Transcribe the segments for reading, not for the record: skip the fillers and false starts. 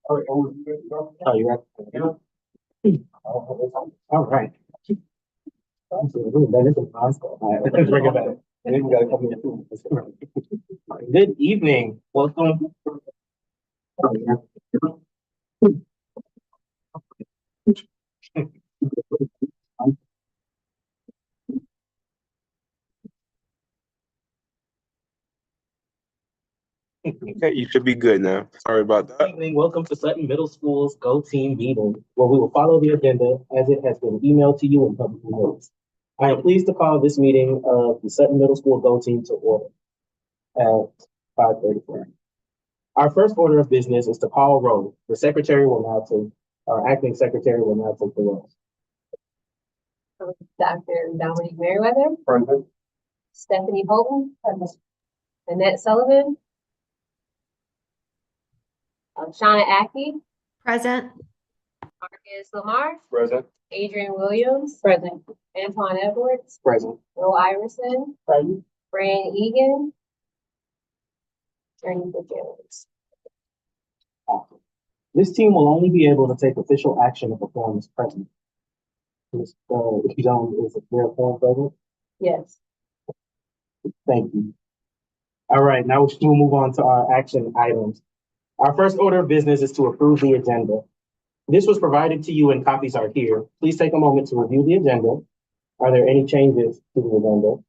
Oh, you right. All right. That is a constant. Let's bring it back. Then we gotta come here too. Good evening. Welcome. Okay, you should be good now. Sorry about Good that. evening. Welcome to Sutton Middle School's Go Team meeting, where we will follow the agenda as it has been emailed to you in public notes. I am pleased to call this meeting of the Sutton Middle School Go Team to order at 5:34. Our first order of business is to call roll. The secretary will now take, our acting secretary will now take the roll. Dr. Dominique Merriweather, Present. Stephanie Holton, Annette Sullivan, Shauna Aki, Present. Marcus Lamar, Present. Adrian Williams, present, Antoine Edwards, Present. Will Iverson, Present. Fran Egan, Ernie Jones. This team will only be able to take official action if a form is present. If you don't, is there a form present? Yes. Thank you. All right, now we'll move on to our action items. Our first order of business is to approve the agenda. This was provided to you and copies are here. Please take a moment to review the agenda. Are there any changes to the agenda?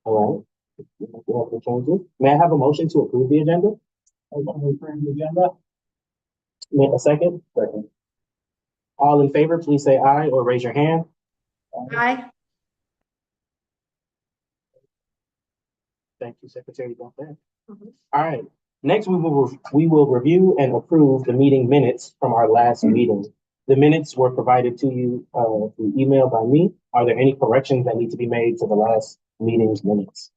All right. No changes. May I have a motion to approve the agenda? May a second? Second. All in favor, please say aye or raise your hand. Aye. Thank you, Secretary Bonfant. All right. Next, we will review and approve the meeting minutes from our last meeting. The minutes were provided to you through email by me. Are there any corrections that need to be made to the last meeting's minutes?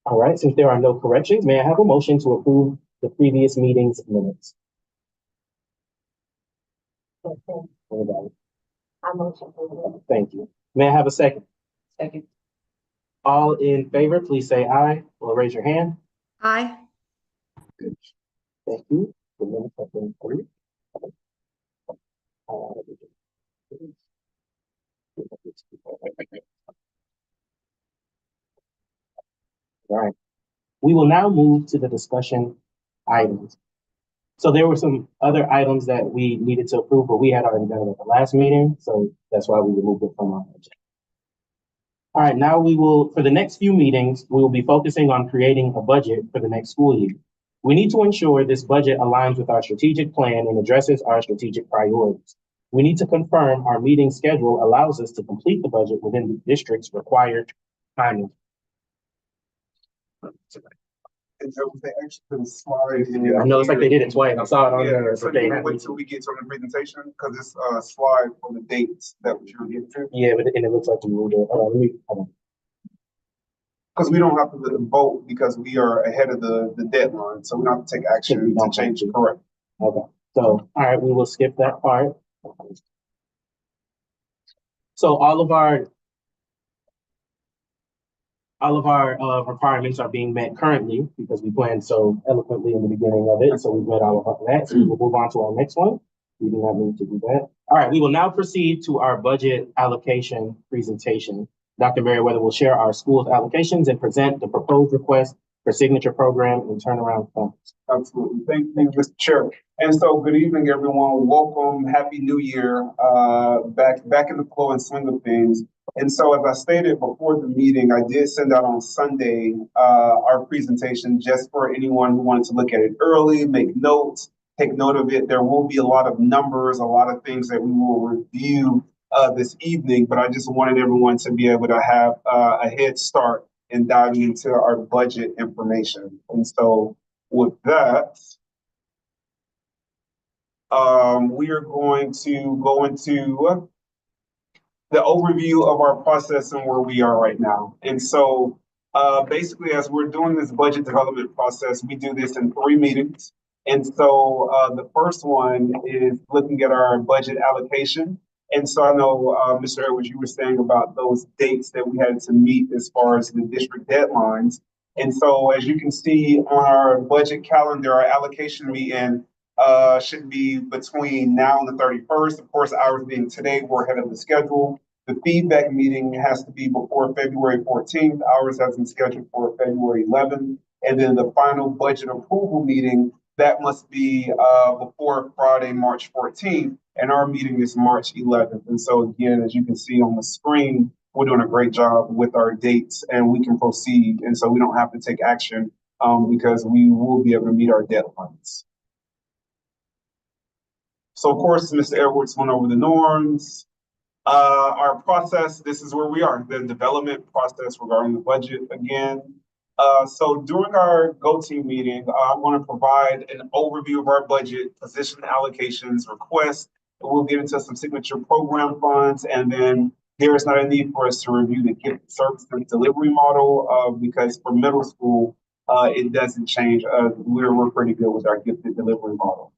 All right. Since there are no corrections, may I have a motion to approve the previous meeting's minutes? Okay. Anybody? I motion for it. Thank you. May I have a second? Second. All in favor, please say aye or raise your hand. Aye. Good. Thank you. The minutes have been approved. All right. We will now move to the discussion items. So there were some other items that we needed to approve, but we had already done it at the last meeting, so that's why we removed it from our agenda. All right, now for the next few meetings, we will be focusing on creating a budget for the next school year. We need to ensure this budget aligns with our strategic plan and addresses our strategic priorities. We need to confirm our meeting schedule allows us to complete the budget within the district's required timing. And so they actually put a slide in. I know it's like they did it twice. I saw it on there. So you wait till we get to the presentation because it's a slide for the dates that we should get to. Yeah, but and it looks like we moved it. Hold on. Because we don't have to vote because we are ahead of the deadline, so we don't have to take action to change it. Correct. Okay. So, all right, we will skip that part. So all of our requirements are being met currently because we planned so eloquently in the beginning of it. So we've met all of that. So we will move on to our next one. We do not need to do that. All right, we will now proceed to our budget allocation presentation. Dr. Merriweather will share our school's allocations and present the proposed request for signature program and turnaround funds. Absolutely. Thank you, Mr. Chair. And so good evening, everyone. Welcome. Happy New Year. Back in the flow and swing of things. And so as I stated before the meeting, I did send out on Sunday our presentation just for anyone who wanted to look at it early, make notes, take note of it. There will be a lot of numbers, a lot of things that we will review this evening, but I just wanted everyone to be able to have a head start in diving into our budget information. And so with that, we are going to go into the overview of our process and where we are right now. And so basically, as we're doing this budget development process, we do this in 3 meetings. And so the first one is looking at our budget allocation. And so I know, Mr. Edwards, you were saying about those dates that we had to meet as far as the district deadlines. And so as you can see on our budget calendar, our allocation meeting should be between now and the 31st. Of course, ours being today, we're ahead of the schedule. The feedback meeting has to be before February 14th. Ours has been scheduled for February 11th. And then the final budget approval meeting, that must be before Friday, March 14th. And our meeting is March 11th. And so again, as you can see on the screen, we're doing a great job with our dates and we can proceed. And so we don't have to take action because we will be able to meet our deadlines. So of course, Mr. Edwards went over the norms. Our process, this is where we are, the development process regarding the budget again. So during our GO-TEAM meeting, I'm going to provide an overview of our budget, position allocations, requests. We'll get into some signature program funds, and then there is not a need for us to review the gift service delivery model because for middle school, it doesn't change. We're pretty good with our gifted delivery model.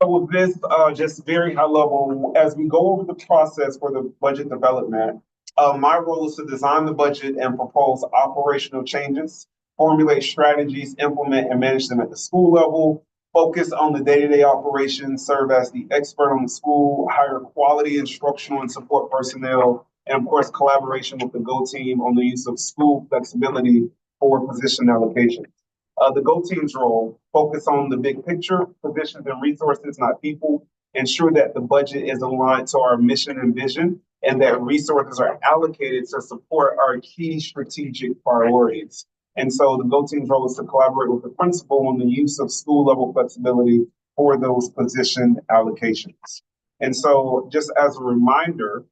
So with this, just very high level, as we go over the process for the budget development, my role is to design the budget and propose operational changes, formulate strategies, implement and manage them at the school level, focus on the day-to-day operations, serve as the expert on the school, hire quality instructional and support personnel, and of course, collaboration with the GO-TEAM on the use of school flexibility for position allocations. The GO-TEAM's role, focus on the big picture, positions and resources, not people, ensure that the budget is aligned to our mission and vision, and that resources are allocated to support our key strategic priorities. And so the GO-TEAM's role is to collaborate with the principal on the use of school level flexibility for those position allocations. And so just as a reminder,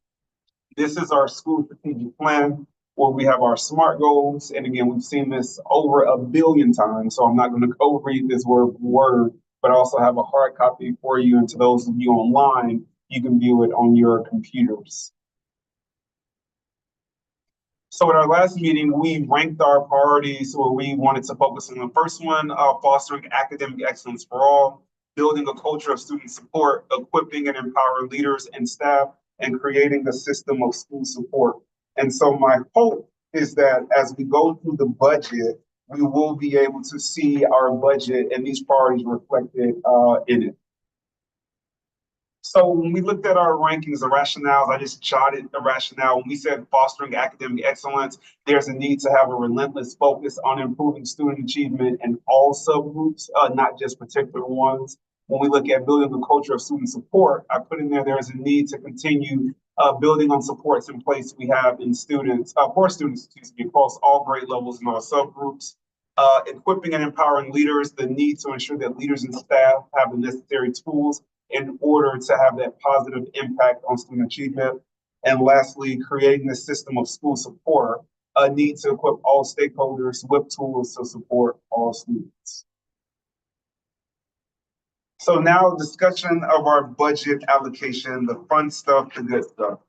this is our school strategic plan where we have our SMART goals. And again, we've seen this over 1 billion times, so I'm not going to go read this word for word, but I also have a hard copy for you. And to those of you online, you can view it on your computers. So at our last meeting, we ranked our priorities where we wanted to focus on the first one, fostering academic excellence for all, building a culture of student support, equipping and empowering leaders and staff, and creating a system of school support. And so my hope is that as we go through the budget, we will be able to see our budget and these priorities reflected in it. So when we looked at our rankings, the rationales, I just jotted the rationale. When we said fostering academic excellence, there's a need to have a relentless focus on improving student achievement in all subgroups, not just particular ones. When we look at building the culture of student support, I put in there is a need to continue building on supports in place we have in students, for students, across all grade levels and all subgroups. Equipping and empowering leaders, the need to ensure that leaders and staff have the necessary tools in order to have that positive impact on student achievement. And lastly, creating a system of school support, a need to equip all stakeholders with tools to support all students. So now discussion of our budget allocation, the fun stuff, the good stuff.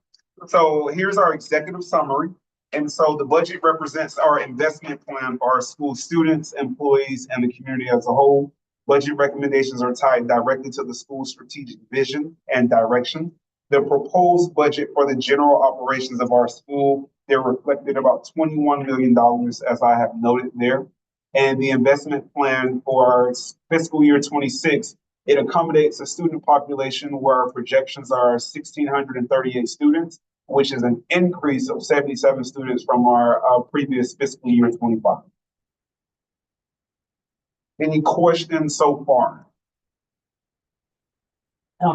So here's our executive summary. And so the budget represents our investment plan for our school students, employees, and the community as a whole. Budget recommendations are tied directly to the school's strategic vision and direction. The proposed budget for the general operations of our school, they're reflected about $21 million, as I have noted there. And the investment plan for our fiscal year 26, it accommodates a student population where our projections are 1,638 students, which is an increase of 77 students from our previous fiscal year 25. Any questions so far? How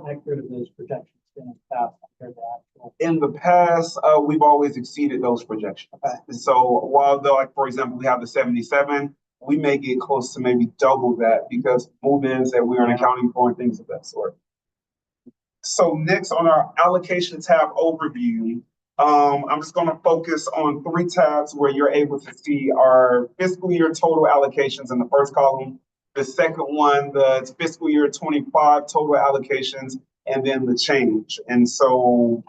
accurate have those projections been in the past compared to actual? In the past, we've always exceeded those projections. Okay. So while though, like for example, we have the 77, we may get close to maybe double that because move-ins that we aren't accounting for and things of that sort. So next on our allocation tab overview, I'm just going to focus on 3 tabs where you're able to see our fiscal year total allocations in the first column. The second one, the fiscal year 25 total allocations, and then the change. And so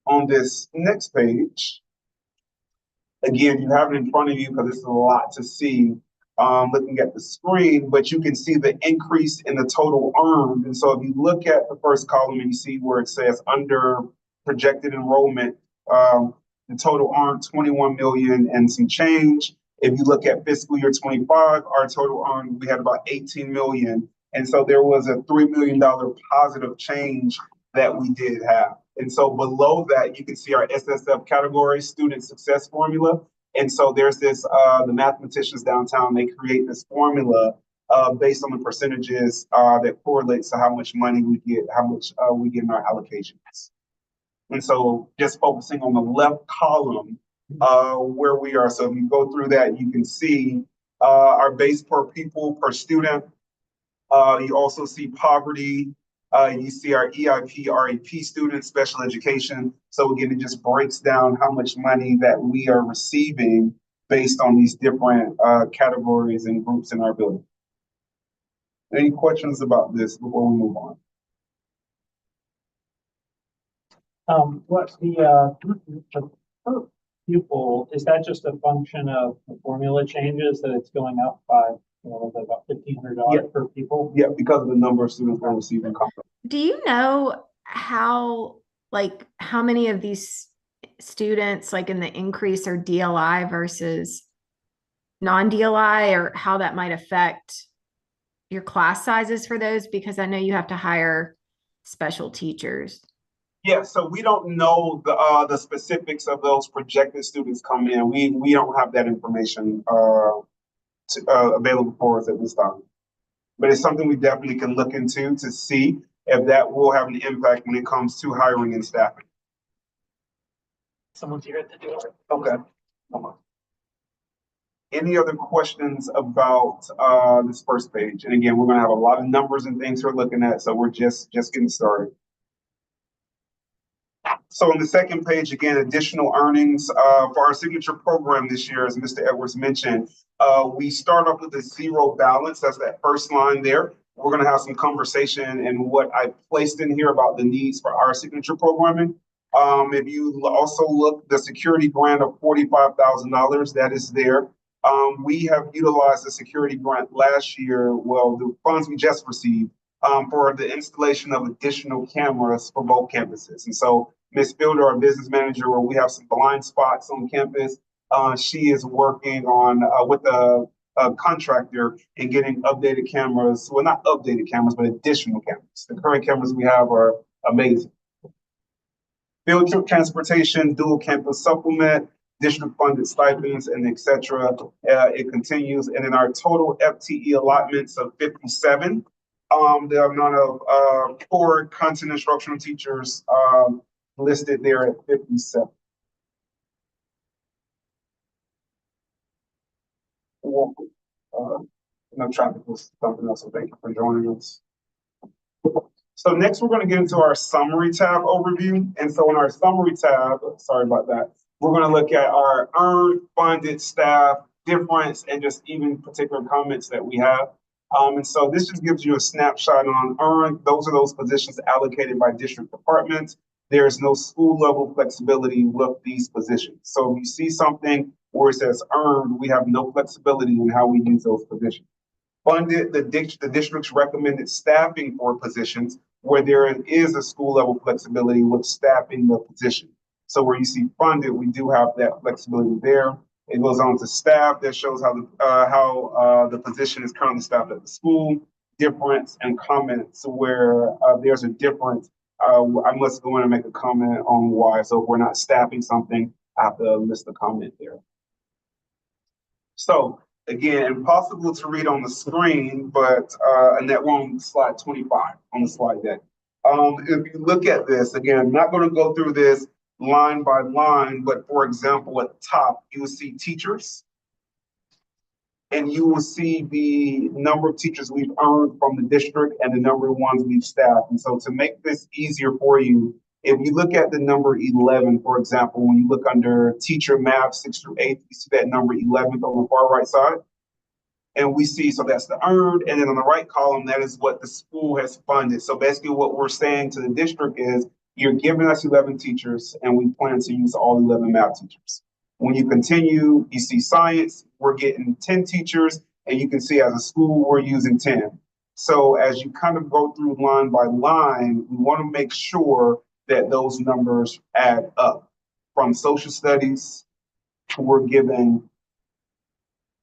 on this next page, again, you have it in front of you because it's a lot to see looking at the screen, but you can see the increase in the total earned. And so if you look at the first column and you see where it says under projected enrollment, the total earned 21 million and some change. If you look at fiscal year 25, our total earned, we had about 18 million. And so there was a $3 million positive change that we did have. And so below that, you can see our SSF category, student success formula. And so there's this, the mathematicians downtown, they create this formula based on the percentages that correlates to how much money we get, how much we get in our allocations. And so just focusing on the left column where we are. So if you go through that, you can see our base per pupil per student. You also see poverty. You see our EIP, REP students, special education. So again, it just breaks down how much money that we are receiving based on these different categories and groups in our building. Any questions about this before we move on? What's the per pupil, is that just a function of the formula changes that it's going up by, about $1,500 per pupil? Yeah, because of the number of students we're receiving. Do you know how many of these students, like in the increase, are DLI versus non-DLI, or how that might affect your class sizes for those? Because I know you have to hire special teachers. Yeah, so we don't know the specifics of those projected students coming in. We don't have that information available for us at this time. But it's something we definitely can look into to see if that will have an impact when it comes to hiring and staffing. Someone's here at the door. Okay. Come on. Any other questions about this first page? And again, we're going to have a lot of numbers and things we're looking at, so we're just getting started. So on the second page, again, additional earnings for our signature program this year, as Mr. Edwards mentioned, we start off with a zero balance. That's that first line there. We're going to have some conversation and what I placed in here about the needs for our signature programming. If you also look, the security grant of $45,000, that is there. We have utilized the security grant last year, well, the funds we just received for the installation of additional cameras for both campuses. And so Ms. Fielder, our business manager, where we have some blind spots on campus, she is working on with a contractor and getting updated cameras. Well, not updated cameras, but additional cameras. The current cameras we have are amazing. Field trip transportation, dual campus supplement, district funded stipends, and et cetera. It continues. And in our total FTE allotments of 57, the amount of core content instructional teachers listed there at 57. I'm trying to put something else, so thank you for joining us. So next we're going to get into our summary tab overview. And so in our summary tab, sorry about that, we're going to look at our earned, funded, staff, difference, and just even particular comments that we have. And so this just gives you a snapshot on earned. Those are those positions allocated by district departments. There's no school level flexibility with these positions. So if you see something where it says earned, we have no flexibility in how we use those positions. Funded, the district's recommended staffing for positions where there is a school level flexibility with staffing the position. So where you see funded, we do have that flexibility there. It goes on to staff that shows how the position is currently staffed at the school. Difference and comments where there's a difference. I must go in and make a comment on why. So if we're not staffing something, I have to list a comment there. So again, impossible to read on the screen, but and that one slide 25 on the slide deck. If you look at this, again, I'm not going to go through this line by line, but for example, at the top, you will see teachers, and you will see the number of teachers we've earned from the district and the number of ones we've staffed. And so to make this easier for you, if you look at the number 11, for example, when you look under teacher math 6 through 8, you see that number 11 on the far right side. And we see, so that's the earned, and then on the right column, that is what the school has funded. So basically what we're saying to the district is, you're giving us 11 teachers, and we plan to use all 11 math teachers. When you continue, you see science, we're getting 10 teachers, and you can see as a school, we're using 10. So as you kind of go through line by line, we want to make sure that those numbers add up. From social studies, we're given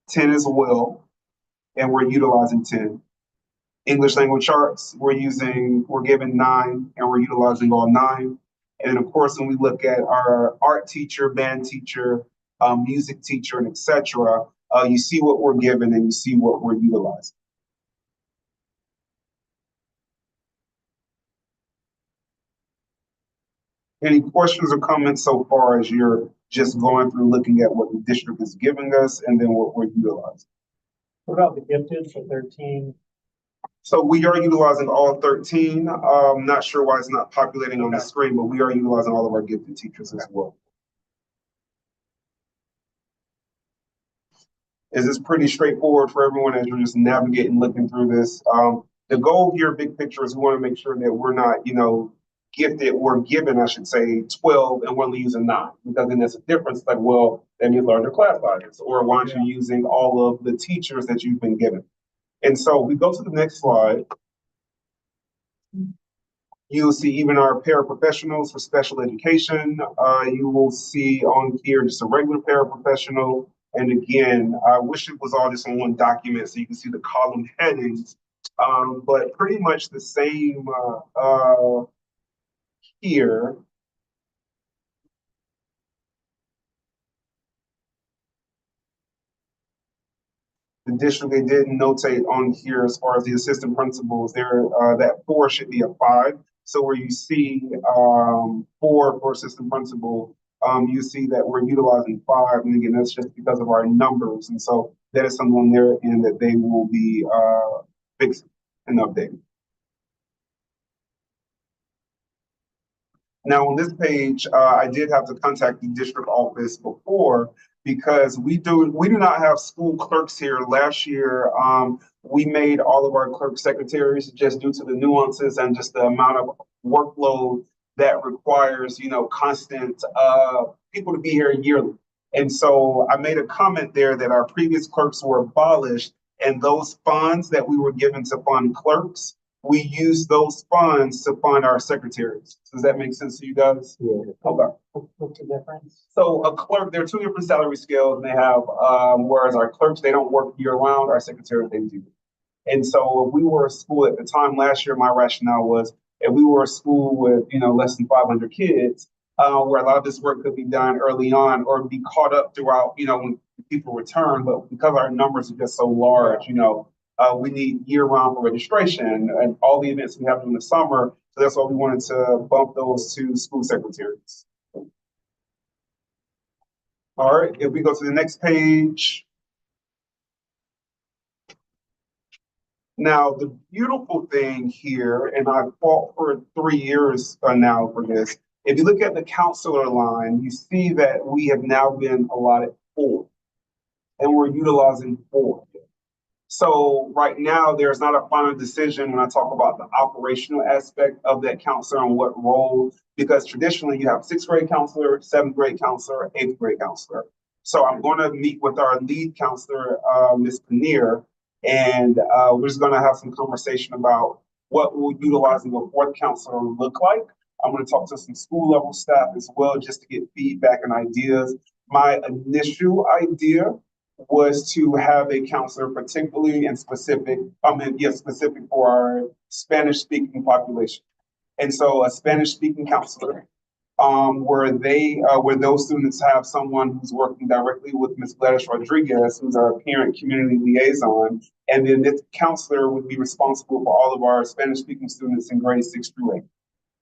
10 as well, and we're utilizing 10. English language arts, we're given 9, and we're utilizing all 9. And of course, when we look at our art teacher, band teacher, music teacher, and etc., you see what we're given and you see what we're utilizing. Any questions or comments so far as you're just going through looking at what the district is giving us and then what we're utilizing? What about the gifted for 13? So we are utilizing all 13. Not sure why it's not populating on the screen, but we are utilizing all of our gifted teachers as well. Is this pretty straightforward for everyone as you're just navigating, looking through this? The goal here, big picture, is we want to make sure that we're not, gifted, we're given, I should say, 12 and we're only using 9, because then there's a difference. Like, well, that means larger class sizes, or why aren't you using all of the teachers that you've been given? And so we go to the next slide. You'll see even our paraprofessionals for special education. You will see on here just a regular paraprofessional. And again, I wish it was all just on one document so you can see the column headings, but pretty much the same here. The district, they did notate on here as far as the assistant principals, there that 4 should be a 5. So where you see 4 for assistant principal, you see that we're utilizing 5, and again, that's just because of our numbers. And so that is something on their end that they will be fixing and updating. Now on this page, I did have to contact the district office before, because we do not have school clerks here. Last year, we made all of our clerk secretaries, just due to the nuances and just the amount of workload that requires, constant people to be here yearly. And so I made a comment there that our previous clerks were abolished, and those funds that we were given to fund clerks, we use those funds to fund our secretaries. Does that make sense to you guys? Yeah. Okay. What's the difference? So a clerk, there are 2 different salary scales, and they have, whereas our clerks, they don't work year round, our secretaries, they do. And so if we were a school at the time last year, my rationale was, if we were a school with, less than 500 kids, where a lot of this work could be done early on or be caught up throughout, when people return. But because our numbers are just so large, we need year-round for registration and all the events we have in the summer. So that's why we wanted to bump those to school secretaries. All right, if we go to the next page. Now, the beautiful thing here, and I fought for 3 years now for this, if you look at the counselor line, you see that we have now been allotted 4, and we're utilizing 4. So right now, there's not a final decision when I talk about the operational aspect of that counselor and what role, because traditionally you have 6th grade counselor, 7th grade counselor, 8th grade counselor. So I'm going to meet with our lead counselor, Ms. Paneer, and we're just going to have some conversation about what will utilizing a 4th counselor look like. I'm going to talk to some school level staff as well, just to get feedback and ideas. My initial idea was to have a counselor particularly and specific for our Spanish speaking population. And so a Spanish speaking counselor, where those students have someone who's working directly with Ms. Gladys Rodriguez, who's our parent community liaison. And then this counselor would be responsible for all of our Spanish speaking students in grades 6 through 8.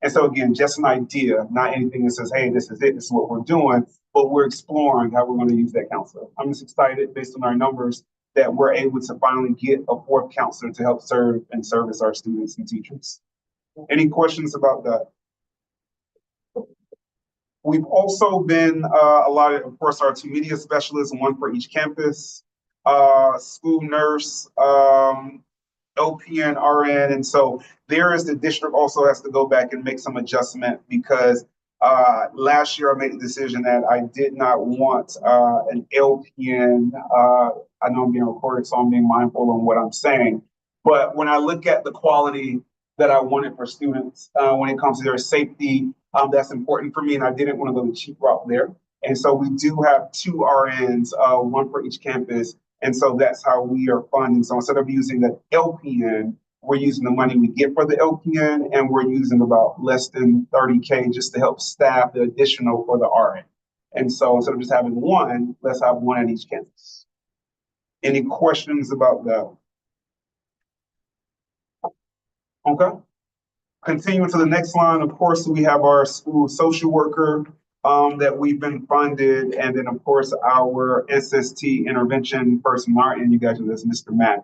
And so again, just an idea, not anything that says, hey, this is it, this is what we're doing, but we're exploring how we're going to use that counselor. I'm just excited based on our numbers that we're able to finally get a 4th counselor to help serve and service our students and teachers. Any questions about that? We've also been allotted, of course, our 2 media specialists, 1 for each campus, school nurse, LPN, RN, and so the district also has to go back and make some adjustment, because last year I made the decision that I did not want an LPN. I know I'm being recorded, so I'm being mindful on what I'm saying. But when I look at the quality that I wanted for students when it comes to their safety. That's important for me, and I didn't want to go the cheap route there. And so we do have 2 RNs, one for each campus. And so that's how we are funding. So instead of using the LPN, we're using the money we get for the LPN, and we're using about less than 30K just to help staff the additional for the RN. And so instead of just having one, let's have one at each campus. Any questions about that? Okay. Continuing to the next line, of course, we have our school social worker that we've been funded, and then of course our SST intervention person, Martin, you guys know this, Mr. Mack,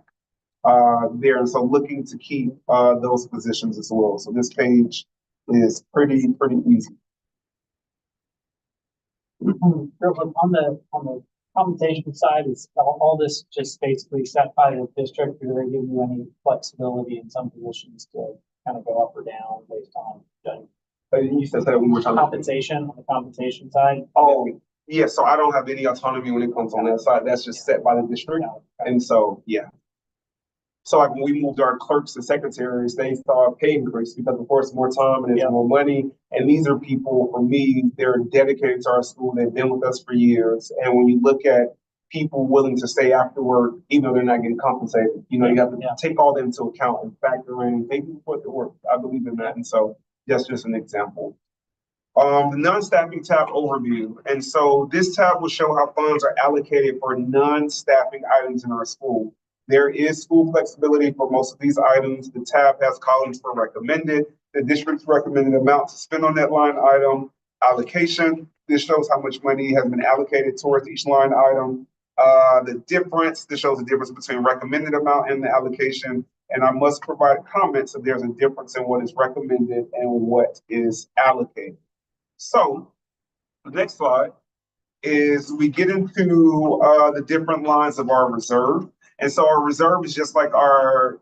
there. And so looking to keep those positions as well. So this page is pretty easy. On the compensation side, is all this just basically set by the district, or do they give you any flexibility in some positions to kind of go up or down based on You said that one more time. compensation on the compensation side? Oh, yeah. So I don't have any autonomy when it comes on that side. That's just set by the district. And so, yeah. So like when we moved our clerks and secretaries, they saw a pay increase because of course more time and it's more money. And these are people, for me, they're dedicated to our school. They've been with us for years. And when you look at people willing to stay after work, even though they're not getting compensated, you know, you have to take all that into account and factor in, thank you for the work. I believe in that. And so that's just an example. The non-staffing tab overview. And so this tab will show how funds are allocated for non-staffing items in our school. There is school flexibility for most of these items. The tab has columns for recommended, the district's recommended amount to spend on that line item, allocation. This shows how much money has been allocated towards each line item. The difference, this shows the difference between recommended amount and the allocation. And I must provide comments if there's a difference in what is recommended and what is allocated. So the next slide is we get into the different lines of our reserve. And so our reserve is just like our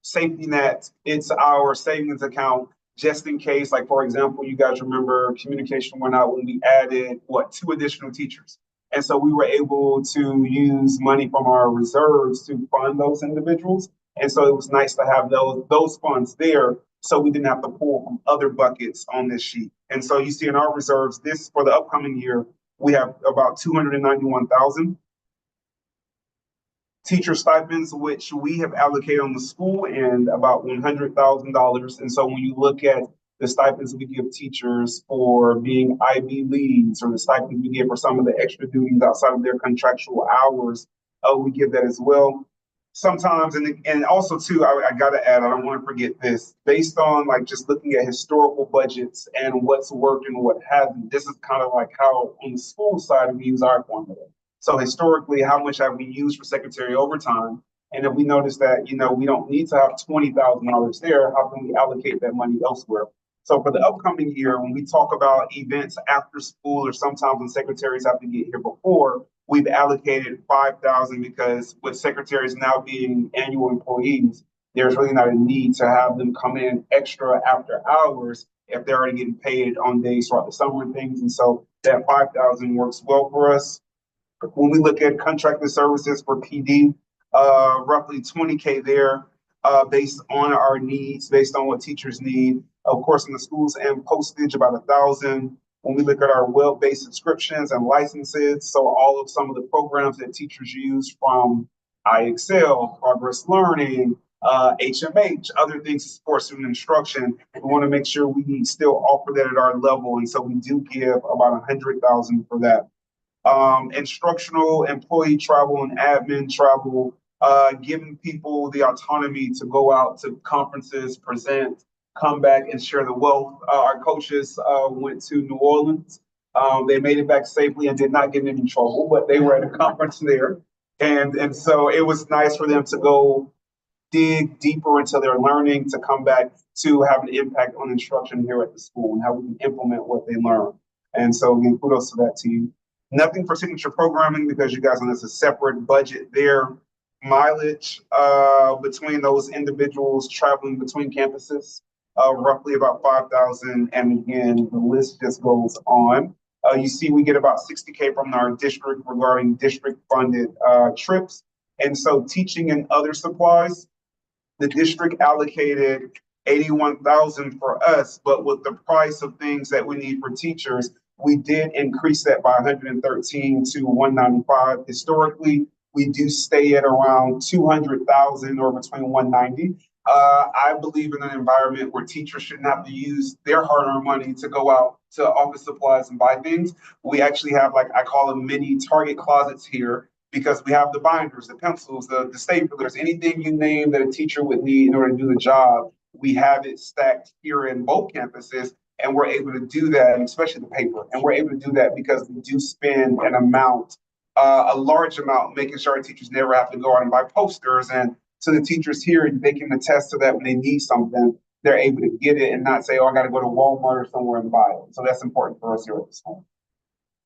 safety net. It's our savings account just in case, like, for example, you guys remember communication went out when we added, 2 additional teachers. And so we were able to use money from our reserves to fund those individuals. And so it was nice to have those funds there so we didn't have to pull from other buckets on this sheet. And so you see in our reserves, this for the upcoming year, we have about 291,000. Teacher stipends, which we have allocated on the school end, about $100,000. And so when you look at the stipends we give teachers for being IB leads, or the stipends we give for some of the extra duties outside of their contractual hours, we give that as well. Sometimes, and also too, I gotta add, I don't want to forget this, based on like just looking at historical budgets and what's worked and what hasn't, this is kind of like how on the school side we use our formula. So historically, how much have we used for secretary overtime? And if we notice that, you know, we don't need to have $20,000 there, how can we allocate that money elsewhere? So for the upcoming year, when we talk about events after school, or sometimes when secretaries have to get here before, we've allocated $5,000 because with secretaries now being annual employees, there's really not a need to have them come in extra after hours if they're already getting paid on days throughout the summer and things. And so that $5,000 works well for us. When we look at contracted services for PD, roughly 20K there, based on our needs, based on what teachers need. Of course, in the schools and postage, about 1,000. When we look at our web-based subscriptions and licenses, so all of some of the programs that teachers use from iExcel, Progress Learning, HMH, other things to support student instruction, we want to make sure we still offer that at our level. And so we do give about 100,000 for that. Instructional, employee travel, and admin travel, giving people the autonomy to go out to conferences, present, come back and share the wealth. Our coaches went to New Orleans. They made it back safely and did not get in any trouble, but they were at a conference there. And so it was nice for them to go dig deeper into their learning, to come back to have an impact on instruction here at the school and how we can implement what they learn. And so again, kudos to that team. Nothing for signature programming because you guys know there's a separate budget there. Mileage between those individuals traveling between campuses, roughly about 5,000. And again, the list just goes on. You see we get about 60K from our district regarding district funded trips. And so teaching and other supplies, the district allocated 81,000 for us, but with the price of things that we need for teachers, we did increase that by 113 to 195. Historically, we do stay at around 200,000 or between 190. I believe in an environment where teachers shouldn't have to use their hard-earned money to go out to office supplies and buy things. We actually have, like, I call them mini Target closets here, because we have the binders, the pencils, the staplers, anything you name that a teacher would need in order to do the job. We have it stacked here in both campuses, and we're able to do that, and especially the paper. And we're able to do that because we do spend an amount, a large amount, making sure our teachers never have to go out and buy posters. And so the teachers here, they can attest to that when they need something, they're able to get it and not say, oh, I got to go to Walmart or somewhere and buy it. So that's important for us here at the school.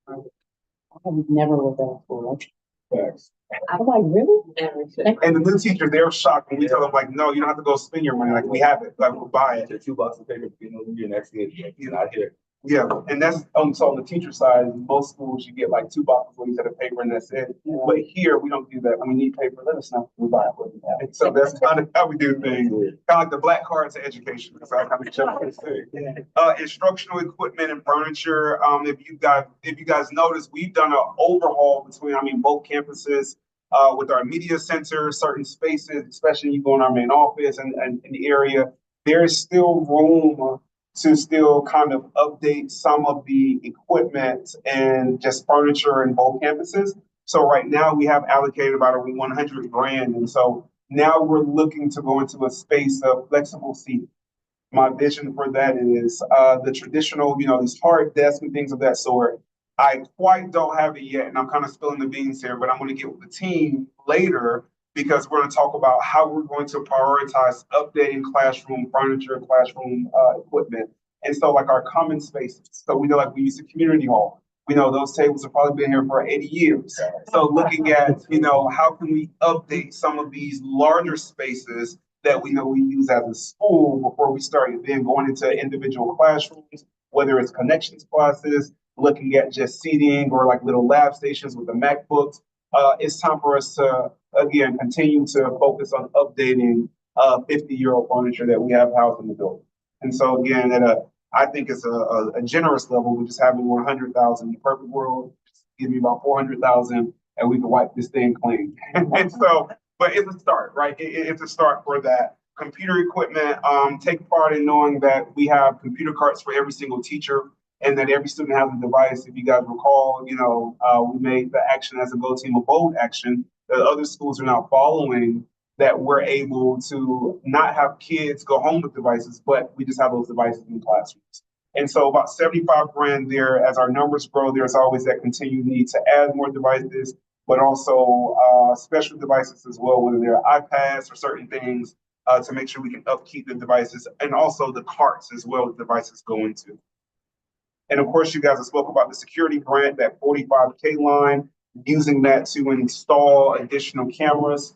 I would never look at school. Thanks. I'm like, really? And the new teachers, they're shocked when we tell them, like, no, you don't have to go spend your money. Like, we have it. Like, we'll buy it. $2 of paper, you're next year, you're not here. Yeah, and that's so on the teacher side, in most schools you get like 2 boxes for each set of paper and that's it. Yeah. But here we don't do that. When we need paper, let us know. We buy it. So that's kind of how we do things. Kind of like the black cards of education. That's how I kind of jump to say. Instructional equipment and furniture. If you guys notice, we've done an overhaul between both campuses. With our media center, certain spaces, especially you go in our main office and in the area, there's still room to still kind of update some of the equipment and just furniture in both campuses. So right now we have allocated about $100 grand. And so now we're looking to go into a space of flexible seating. My vision for that is the traditional, these hard desks and things of that sort. I quite don't have it yet, and I'm kind of spilling the beans here, but I'm going to get with the team later because we're going to talk about how we're going to prioritize updating classroom furniture, classroom equipment. And so like our common spaces. So we know, like, we use the community hall. We know those tables have probably been here for 80 years. So looking at, how can we update some of these larger spaces that we know we use as a school before we start then going into individual classrooms, whether it's connections classes, looking at just seating or like little lab stations with the MacBooks. It's time for us to, again, continue to focus on updating 50-year-old furniture that we have housed in the building. And so again, I think it's a generous level. We're just having 100,000 in the perfect world. Just give me about 400,000 and we can wipe this thing clean. And so, but it's a start, right? It's a start for that. Computer equipment, take part in knowing that we have computer carts for every single teacher and that every student has a device. If you guys recall, we made the action as a Go Team a Bold action that other schools are now following, that we're able to not have kids go home with devices, but we just have those devices in classrooms. And so about 75 grand there. As our numbers grow, there's always that continued need to add more devices, but also special devices as well, whether they're iPads or certain things to make sure we can upkeep the devices, and also the carts as well the devices go into. And of course, you guys have spoke about the security grant, that 45K line, using that to install additional cameras.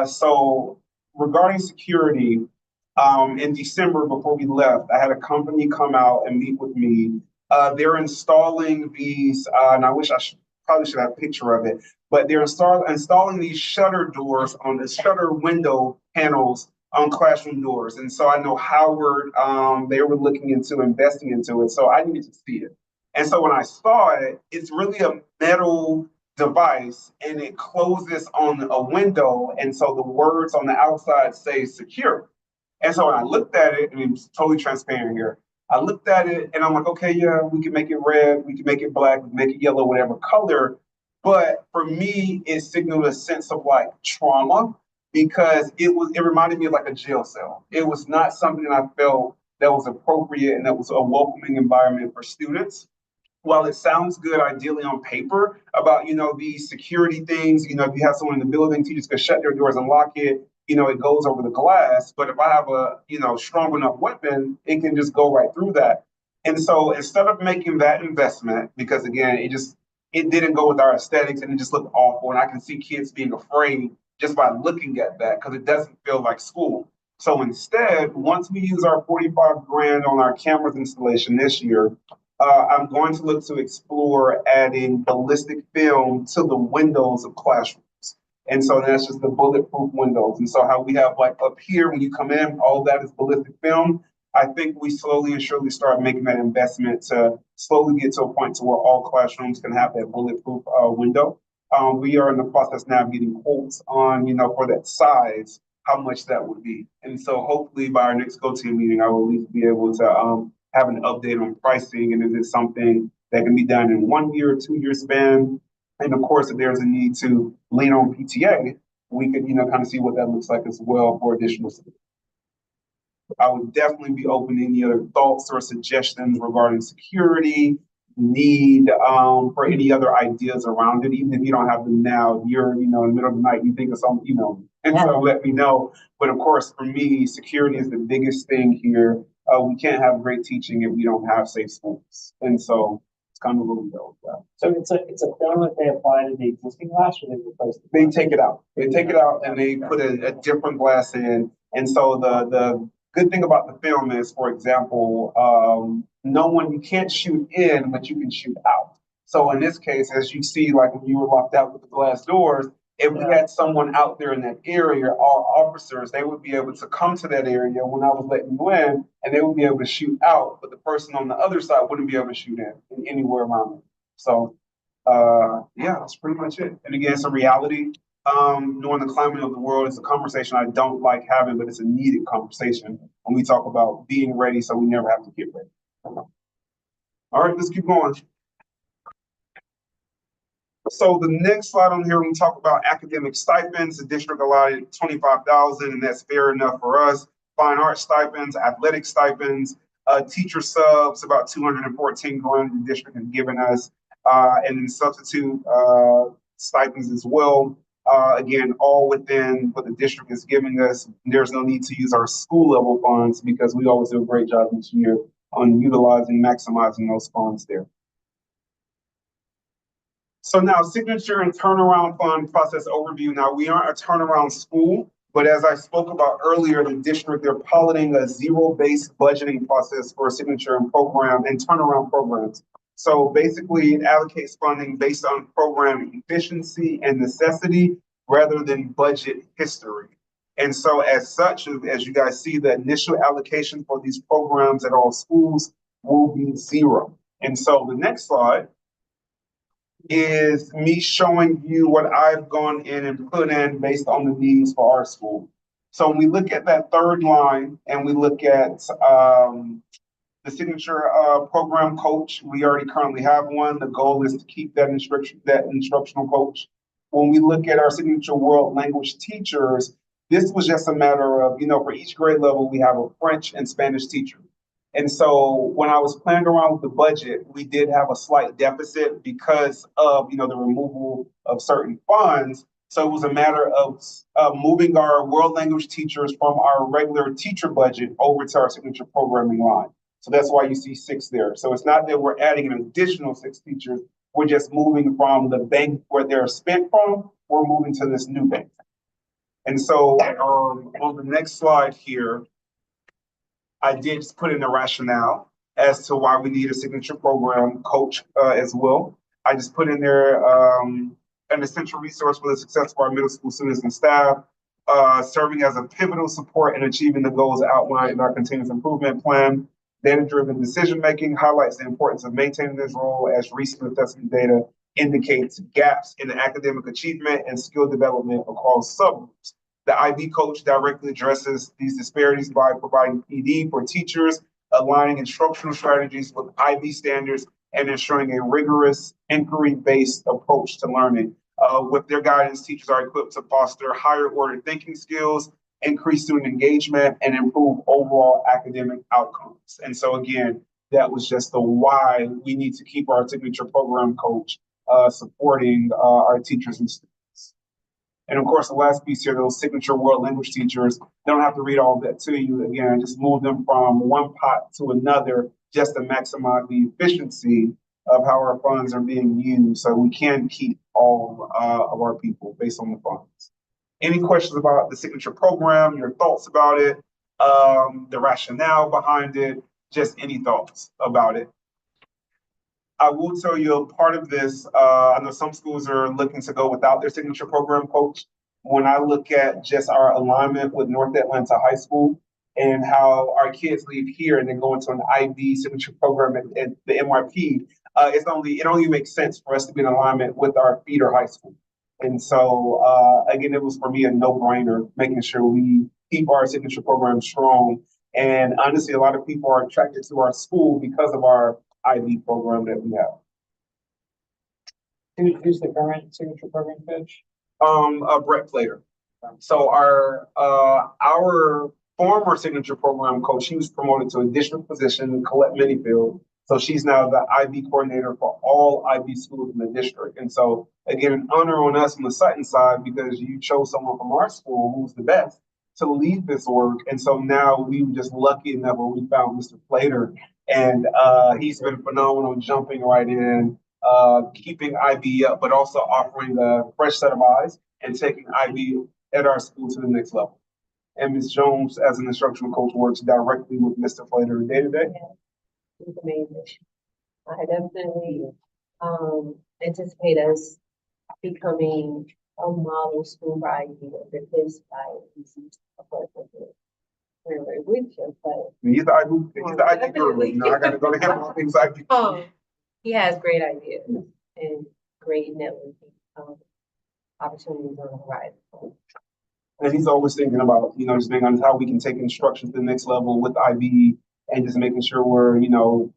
So regarding security, in December before we left, I had a company come out and meet with me. They're installing these, and I wish probably should have a picture of it, but they're installing these shutter doors on the shutter window panels on classroom doors. And so I know Howard, they were looking into investing into it. So I needed to see it. And so when I saw it, it's really a metal device and it closes on a window. And so the words on the outside say secure. And so when I looked at it, and it's totally transparent here, I looked at it and I'm like, okay, yeah, we can make it red, we can make it black, we can make it yellow, whatever color. But for me, it signaled a sense of like trauma, because it reminded me of like a jail cell. It was not something that I felt that was appropriate and that was a welcoming environment for students. While it sounds good ideally on paper about, these security things, if you have someone in the building, teachers can shut their doors and lock it, it goes over the glass. But if I have a, strong enough weapon, it can just go right through that. And so instead of making that investment, because again, it didn't go with our aesthetics and it just looked awful. And I can see kids being afraid just by looking at that, because it doesn't feel like school. So instead, once we use our 45 grand on our cameras installation this year, I'm going to look to explore adding ballistic film to the windows of classrooms. And so that's just the bulletproof windows. And so how we have like up here, when you come in, all that is ballistic film. I think we slowly and surely start making that investment to slowly get to a point to where all classrooms can have that bulletproof window. We are in the process now of getting quotes on, for that size, how much that would be. And so hopefully by our next go-to meeting, I will at least be able to have an update on pricing, and is it something that can be done in 1 year, 2 year span? And of course, if there's a need to lean on PTA, we could, kind of see what that looks like as well for additional support. I would definitely be open to any other thoughts or suggestions regarding security, need for any other ideas around it, even if you don't have them now. You're, in the middle of the night, you think of something, and so let me know. But of course, for me, security is the biggest thing here. We can't have great teaching if we don't have safe schools. And so it's kind of what we go with that. So it's a film that they apply to the existing glass, or they replace the They glass? take it out. They take it out and they put a different glass in. And so the good thing about the film is, for example, you can't shoot in, but you can shoot out. So in this case, as you see, like when you were locked out with the glass doors, if we had someone out there in that area, our officers, they would be able to come to that area when I was letting you in, and they would be able to shoot out, but the person on the other side wouldn't be able to shoot in anywhere around it. So yeah, that's pretty much it. And again, it's a reality. Knowing the climate of the world, it's a conversation I don't like having, but it's a needed conversation when we talk about being ready so we never have to get ready. All right, let's keep going. So the next slide on here, we talk about academic stipends. The district allotted $25,000, and that's fair enough for us. Fine arts stipends, athletic stipends, teacher subs, about 214 grand the district has given us, and then substitute stipends as well. Again, all within what the district is giving us. There's no need to use our school level funds because we always do a great job each year on utilizing, maximizing those funds there. So now signature and turnaround fund process overview. Now we aren't a turnaround school, but as I spoke about earlier, the district, they're piloting a zero-based budgeting process for signature and program and turnaround programs. So basically it allocates funding based on program efficiency and necessity rather than budget history. And so as such, as you guys see, the initial allocation for these programs at all schools will be zero. And so the next slide is me showing you what I've gone in and put in based on the needs for our school. So when we look at that third line and we look at the signature program coach, we already currently have one. The goal is to keep that instructional coach. When we look at our signature world language teachers, this was just a matter of, for each grade level, we have a French and Spanish teacher. And so when I was playing around with the budget, we did have a slight deficit because of, the removal of certain funds. So it was a matter of moving our world language teachers from our regular teacher budget over to our signature programming line. So that's why you see 6 there. So it's not that we're adding an additional 6 teachers. We're just moving from the bank where they're spent from, we're moving to this new bank. And so on the next slide here, I did just put in the rationale as to why we need a signature program coach as well. I just put in there an essential resource for the success of our middle school students and staff, serving as a pivotal support in achieving the goals outlined in our continuous improvement plan. Data-driven decision-making highlights the importance of maintaining this role as recent assessment data indicates gaps in academic achievement and skill development across subgroups. The IB coach directly addresses these disparities by providing PD for teachers, aligning instructional strategies with IB standards, and ensuring a rigorous inquiry-based approach to learning. With their guidance, teachers are equipped to foster higher order thinking skills, increase student engagement, and improve overall academic outcomes. And so again, that was just the why we need to keep our signature program coach supporting our teachers and students. And of course, the last piece here, those signature world language teachers, they don't have to read all of that to you. Again, just move them from one pot to another just to maximize the efficiency of how our funds are being used so we can keep all of our people based on the funds. Any questions about the signature program, your thoughts about it, the rationale behind it, just any thoughts about it? I will tell you a part of this, I know some schools are looking to go without their signature program coach. when I look at just our alignment with North Atlanta High School and how our kids leave here and then go into an IB signature program at the NYP, it only makes sense for us to be in alignment with our feeder high school. And so, again, it was for me a no-brainer, making sure we keep our signature program strong. And honestly, a lot of people are attracted to our school because of our IB program that we have. Who's the current signature program coach? Brett Plater. So our former signature program coach, she was promoted to a district position, Colette Minifield. So she's now the IB coordinator for all IB schools in the district. And so again, an honor on us on the Sutton side because you chose someone from our school who's the best to lead this work. And so now we were just lucky enough when we found Mr. Plater, and he's been phenomenal, jumping right in, keeping IB up, but also offering a fresh set of eyes and taking IB at our school to the next level. And Ms. Jones, as an instructional coach, works directly with Mr. Plater day to day. It's amazing. I definitely anticipate us becoming a model school for IB under his guidance. He's the IB guru. You know, I got to go to him on things IB. He has great ideas and great networking opportunities on the horizon. And he's always thinking about, you know, just thinking on how we can take instruction to the next level with IB and just making sure we're, you know,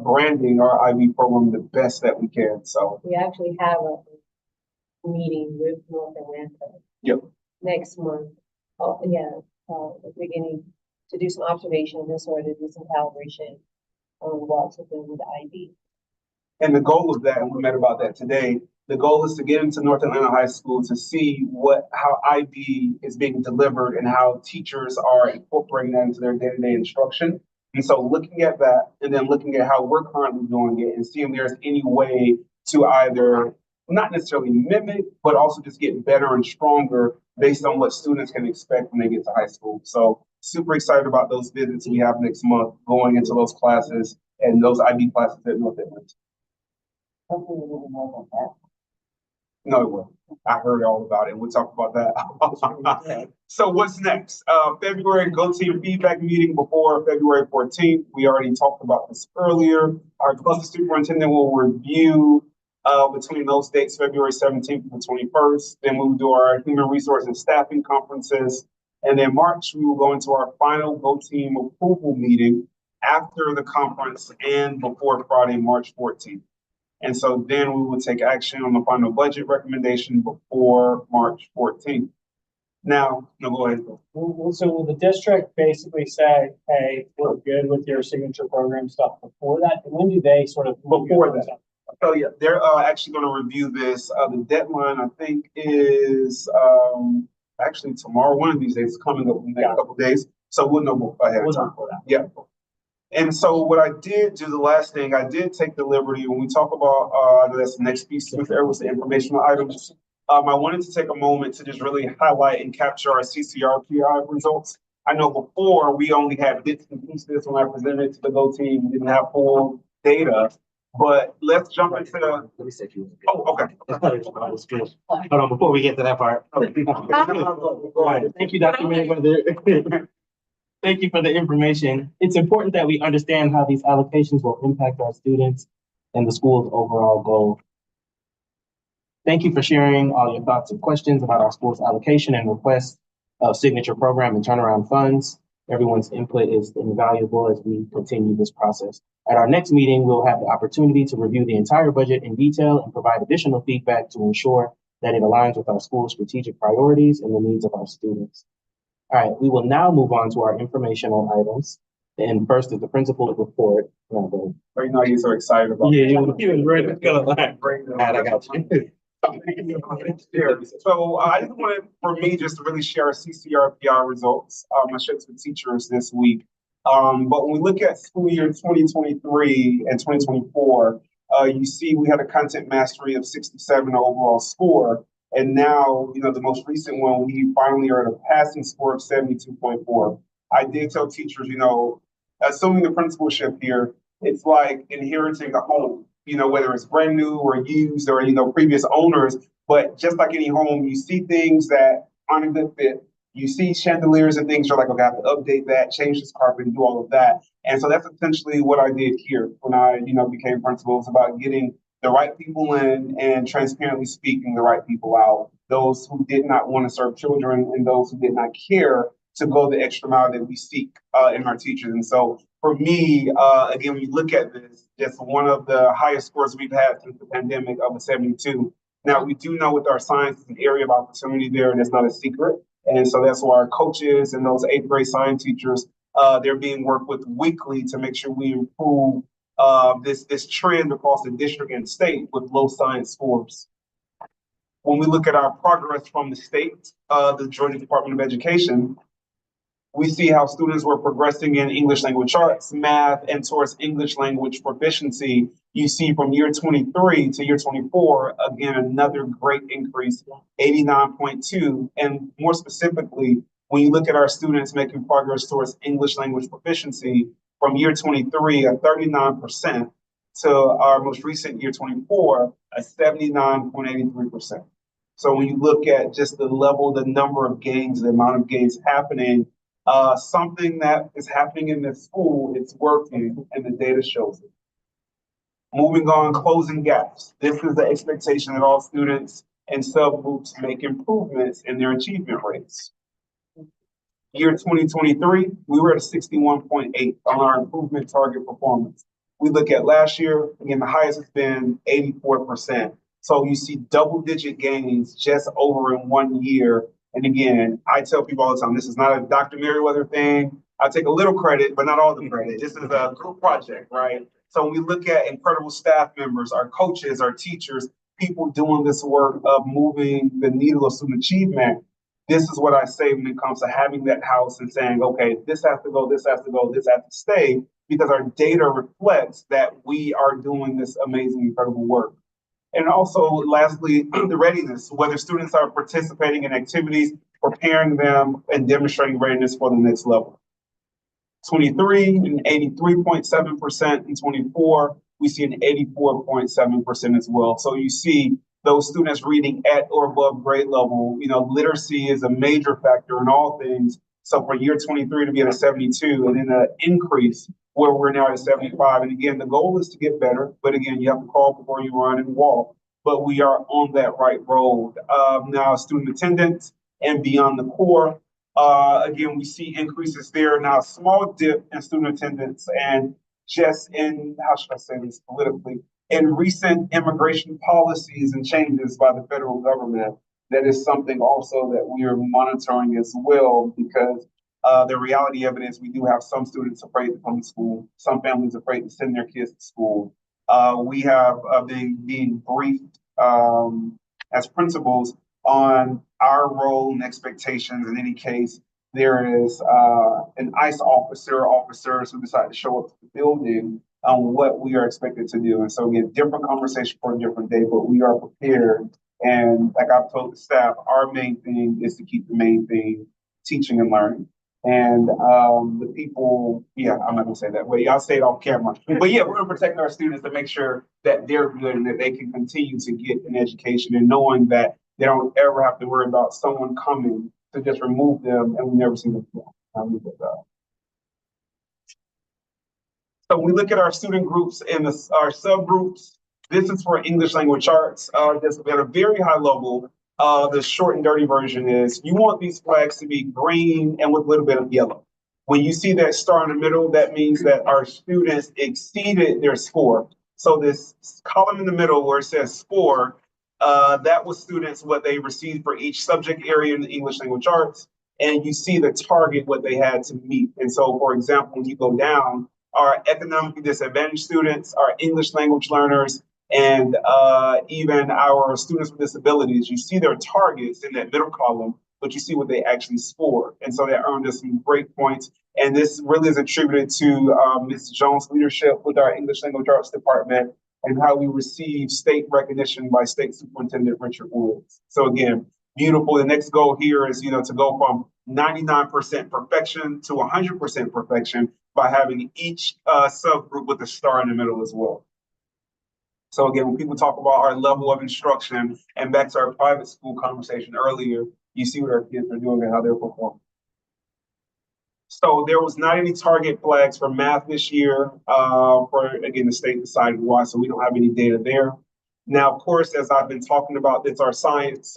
branding our IB program the best that we can. So we actually have a meeting with North Atlanta next month. Beginning to do some observations and sort of do some calibration on walks with them with the IB. And the goal of that, and we met about that today, the goal is to get into North Atlanta High School to see how IB is being delivered and how teachers are incorporating that into their day-to-day instruction. And so looking at that and then looking at how we're currently doing it and seeing if there's any way to either not necessarily mimic, but also just get better and stronger based on what students can expect when they get to high school. So super excited about those visits we have next month, going into those classes and those IB classes at North Atlanta. No, it wasn't. I heard all about it. We'll talk about that. So what's next? February Go Team feedback meeting before February 14th. We already talked about this earlier. Our cluster superintendent will review between those dates, February 17th and the 21st. Then we'll do our human resource and staffing conferences. And then March, we will go into our final Go Team approval meeting after the conference and before Friday, March 14th. And so then we will take action on the final budget recommendation before March 14th. Now, no, go ahead. So will the district basically say, hey, we're good with your signature program stuff before that? And when do they sort of? Before that. So yeah, they're actually going to review this. The deadline, I think, is actually tomorrow. One of these days, coming up in the next couple of days. So we'll know ahead of time. Yeah. And so what I did do, the last thing, I did take the liberty when we talk about that's the next piece there was the informational items. I wanted to take a moment to just really highlight and capture our CCRPI results. I know before we only had bits and pieces when I presented to the Go Team, we didn't have full data. But let's jump into the. Let me set you. Oh, okay. Hold on, before we get to that part. Thank you, Dr. Merriweather. Thank you for the information. It's important that we understand how these allocations will impact our students and the school's overall goal. Thank you for sharing all your thoughts and questions about our school's allocation and request of signature program and turnaround funds. Everyone's input is invaluable as we continue this process. At our next meeting, we'll have the opportunity to review the entire budget in detail and provide additional feedback to ensure that it aligns with our school's strategic priorities and the needs of our students. All right, we will now move on to our informational items. And first is the principal's report. Right now, you're so excited about. Yeah, you ready to go. All right, I got you. So I just wanted for me just to really share our CCRPI results. I shared with teachers this week. But when we look at school year 2023 and 2024, you see we had a content mastery of 67 overall score. And now, you know, the most recent one, we finally are at a passing score of 72.4. I did tell teachers, you know, assuming the principalship here, it's like inheriting a home, you know, whether it's brand new or used or, you know, previous owners, But just like any home, you see things that aren't a good fit. You see chandeliers and things, you're like, okay, I have to update that, change this carpet, and do all of that. And so that's essentially what I did here when I, became principal. It's about getting the right people in and transparently speaking the right people out. Those who did not want to serve children and those who did not care to go the extra mile that we seek in our teachers. And so for me, again, when you look at this, it's one of the highest scores we've had since the pandemic of a 72. Now, we do know with our science, it's an area of opportunity there, and it's not a secret. And so that's why our coaches and those 8th grade science teachers, they're being worked with weekly to make sure we improve this trend across the district and state with low science scores. When we look at our progress from the state, the Georgia Department of Education, we see how students were progressing in English language arts, math, and towards English language proficiency. You see from year 23 to year 24, again, another great increase, 89.2. And more specifically, when you look at our students making progress towards English language proficiency from year 23, a 39%, to our most recent year 24, a 79.83%. So when you look at just the level, the number of gains, the amount of gains happening, something that is happening in the school, it's working, and the data shows it. Moving on, closing gaps. This is the expectation that all students and subgroups make improvements in their achievement rates. Year 2023, we were at a 61.8 on our improvement target performance. We look at last year, again, the highest has been 84%. So you see double-digit gains just over in 1 year. And again, I tell people all the time, this is not a Dr. Merriweather thing. I take a little credit, but not all the credit. This is a group project, right? So when we look at incredible staff members, our coaches, our teachers, people doing this work of moving the needle of student achievement, this is what I say when it comes to having that house and saying, okay, this has to go, this has to go, this has to stay, because our data reflects that we are doing this amazing, incredible work. And also, lastly, the readiness, whether students are participating in activities, preparing them, and demonstrating readiness for the next level. 23 and 83.7%, in 24, we see an 84.7% as well. So you see those students reading at or above grade level. Literacy is a major factor in all things. So for year 23 to be at a 72 and then an increase where we're now at a 75. And again, the goal is to get better. But again, you have to crawl before you run and walk. But we are on that right road. Now, student attendance and beyond the core. Again, we see increases there. Now, a small dip in student attendance and just in, how should I say this politically, in recent immigration policies and changes by the federal government. That is something also that we are monitoring as well, because the reality of it is we do have some students afraid to come to school, some families afraid to send their kids to school. We have been being briefed as principals on our role and expectations. In any case, there is an ICE officer or officers who decide to show up to the building on what we are expected to do. And so again, different conversation for a different day, but we are prepared. And like I've told the staff, our main thing is to keep the main thing, teaching and learning. And the people, I'm not gonna say that, but y'all say it off camera. But yeah, we're gonna protect our students to make sure that they're good and that they can continue to get an education, and knowing that they don't ever have to worry about someone coming to just remove them and we never see them again. So we look at our student groups and our subgroups. This is for English language arts. This at a very high level. The short and dirty version is you want these flags to be green and with a little bit of yellow. When you see that star in the middle, that means that our students exceeded their score. So this column in the middle where it says score, that was students, what they received for each subject area in the English language arts. And you see the target, what they had to meet. And so, for example, when you go down, our economically disadvantaged students, our English language learners, and even our students with disabilities, you see their targets in that middle column, but you see what they actually scored. And so that earned us some great points. And this really is attributed to Ms. Jones' leadership with our English language arts department and how we receive state recognition by State Superintendent Richard Woods. So again, beautiful. The next goal here is, to go from 99% perfection to 100% perfection by having each subgroup with a star in the middle as well. So again, when people talk about our level of instruction and back to our private school conversation earlier, you see what our kids are doing and how they're performing. So there was not any target flags for math this year. For again, the state decided why, so we don't have any data there. Now, of course, as I've been talking about, it's our science.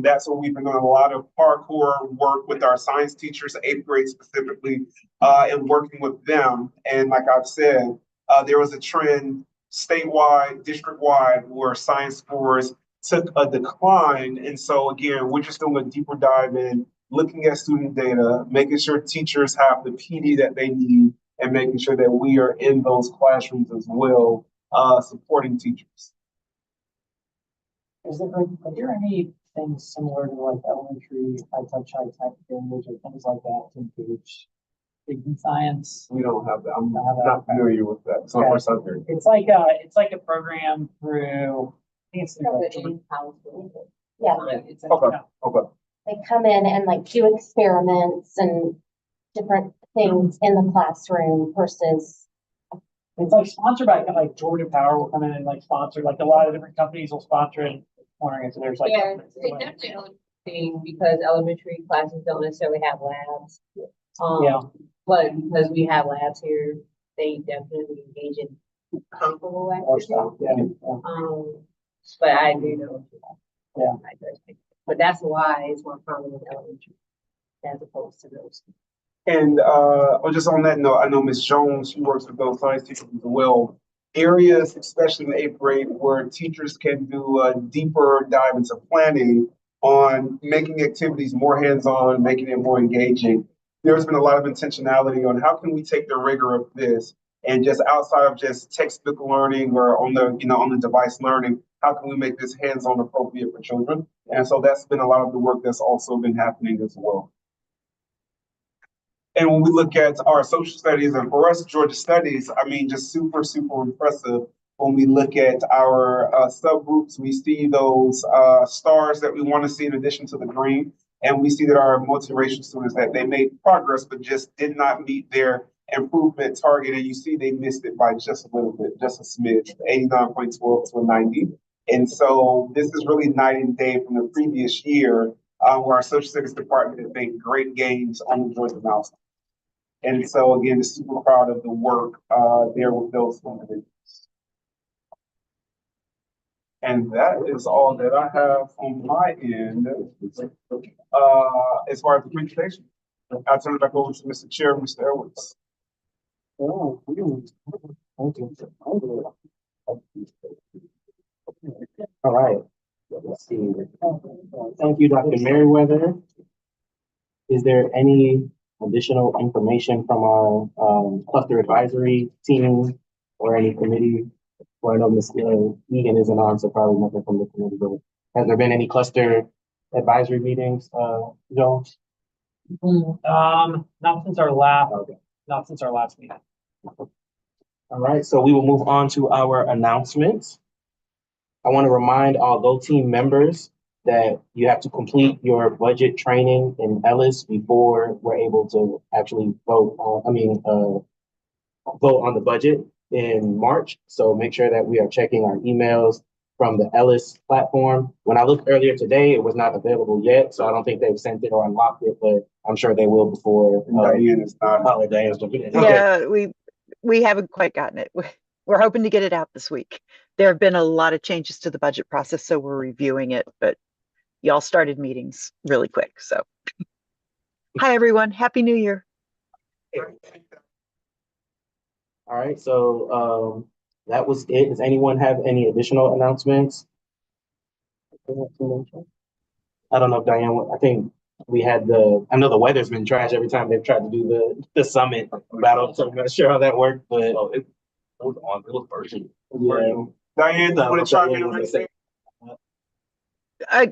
That's what we've been doing a lot of hardcore work with our science teachers, 8th grade specifically, and working with them. And like I've said, there was a trend statewide, district-wide, where science scores took a decline. And so again, we're just doing a deeper dive in, looking at student data, making sure teachers have the PD that they need, and making sure that we are in those classrooms as well, supporting teachers. Are there any things similar to like elementary high touch, high tech things or things like that to engage in science? We don't have that. I'm Don't have that. not familiar with that. It's my Okay. first time hearing. It's like a program through, I think it's through like, Yeah, it's like, Okay. Okay. they come in and like do experiments and different things in the classroom versus, it's like sponsored by like Georgia Power will come in and like sponsor, like a lot of different companies will sponsor it. Wondering if there's like. Yeah, it's definitely a thing because elementary classes don't necessarily have labs. Yeah. But because we have labs here, they definitely engage in comparable More activities. stuff, yeah. But I do know. Yeah. But that's why it's more common in elementary as opposed to those. And just on that note, I know Ms. Jones, she works with those science teachers as well. Areas, especially in the 8th grade, where teachers can do a deeper dive into planning on making activities more hands-on, making it more engaging. There's been a lot of intentionality on how can we take the rigor of this and just outside of just textbook learning or on the device learning, how can we make this hands-on appropriate for children? And so that's been a lot of the work that's also been happening as well. And when we look at our social studies and for us, Georgia studies, I mean, just super, super impressive. When we look at our subgroups, we see those stars that we want to see in addition to the green. And we see that our multiracial students, that they made progress, but just did not meet their improvement target. And you see they missed it by just a little bit, just a smidge, 89.12 to a 90. And so this is really night and day from the previous year where our social studies department has made great gains on the Georgia milestone. And so again, super proud of the work there with those individuals. And that is all that I have on my end as far as the presentation. I'll turn it back over to Mr. Chair, Mr. Edwards. Oh, thank you. All right. Let's see. Thank you, Dr. Merriweather. Is there any additional information from our cluster advisory team or any committee? Well, I know Ms. Egan isn't on, so probably nothing from the committee, but has there been any cluster advisory meetings, Jones? Not since our last meeting. All right, so we will move on to our announcements. I want to remind all Go Team members that you have to complete your budget training in Ellis before we're able to actually vote on the budget in March. So make sure that we are checking our emails from the Ellis platform. When I looked earlier today, it was not available yet, so I don't think they've sent it or unlocked it, but I'm sure they will before Diane is not. holiday. Okay. Yeah, we haven't quite gotten it. We're hoping to get it out this week. There have been a lot of changes to the budget process, so we're reviewing it, but y'all started meetings really quick. So hi, everyone. Happy New Year. All right, so that was it. Does anyone have any additional announcements? I don't know if Diane, I think we had I know the weather's been trash every time they've tried to do the summit battle, so I'm not sure how that worked, but it was virtual. yeah. Diane, do you want to chime in on Diane, anything?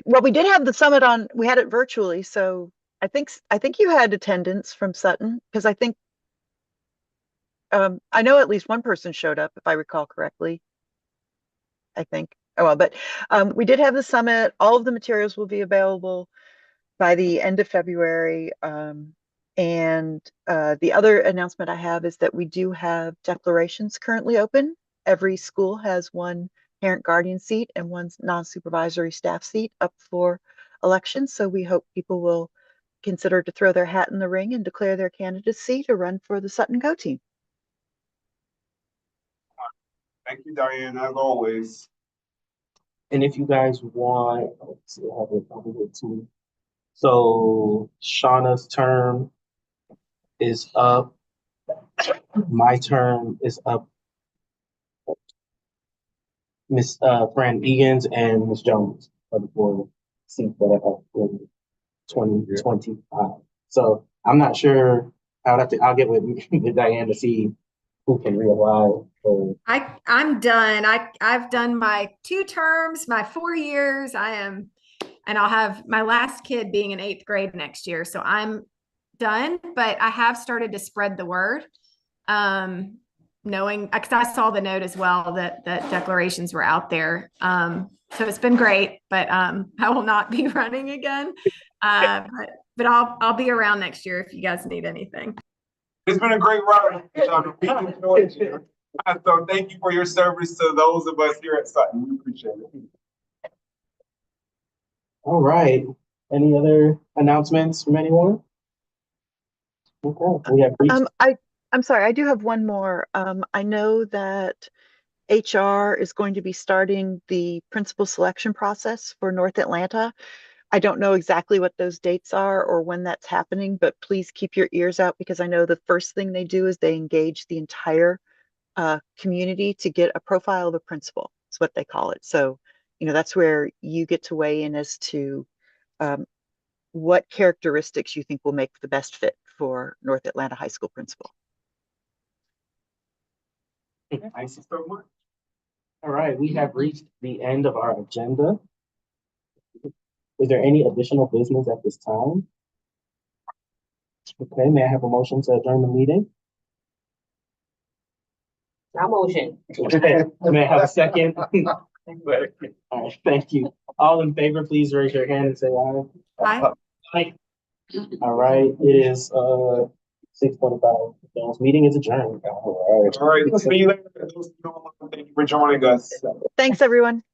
Well, we did have the summit we had it virtually. So I think you had attendance from Sutton because I think, I know at least one person showed up, if I recall correctly. I think. Oh, well, but we did have the summit. All of the materials will be available by the end of February. And the other announcement I have is that we do have declarations currently open. Every school has one parent guardian seat and one non-supervisory staff seat up for election. So we hope people will consider to throw their hat in the ring and declare their candidacy to run for the Sutton Go team. Thank you, Diane, as always. And if you guys want, let's see, I have it over here too. So Shauna's term is up. My term is up. Miss Fran Egan's and Miss Jones are the four seats that are up in 2025. So I'm not sure. I'll get with Diane to see who can reapply. Or I'm done. I've done my 2 terms, my 4 years. And I'll have my last kid being in 8th grade next year. So I'm done, but I have started to spread the word. Knowing, because I saw the note as well that declarations were out there. So it's been great, but I will not be running again. But I'll be around next year if you guys need anything. It's been a great ride. We enjoyed you. So thank you for your service to those of us here at Sutton. We appreciate it. all right. Any other announcements from anyone? Okay, we have reached. I'm sorry, I do have one more. I know that HR is going to be starting the principal selection process for North Atlanta. I don't know exactly what those dates are or when that's happening, but please keep your ears out because I know the first thing they do is they engage the entire community to get a profile of a principal. It's what they call it. So, that's where you get to weigh in as to what characteristics you think will make the best fit for North Atlanta High School principal. Thank you so much. All right, we have reached the end of our agenda. Is there any additional business at this time? Okay, may I have a motion to adjourn the meeting? Our motion. May I have a second? All right, thank you. All in favor, please raise your hand and say aye. Aye. All right, it is 6:25. This meeting is adjourned. All right, see you later. Thank you for joining us. Thanks, everyone.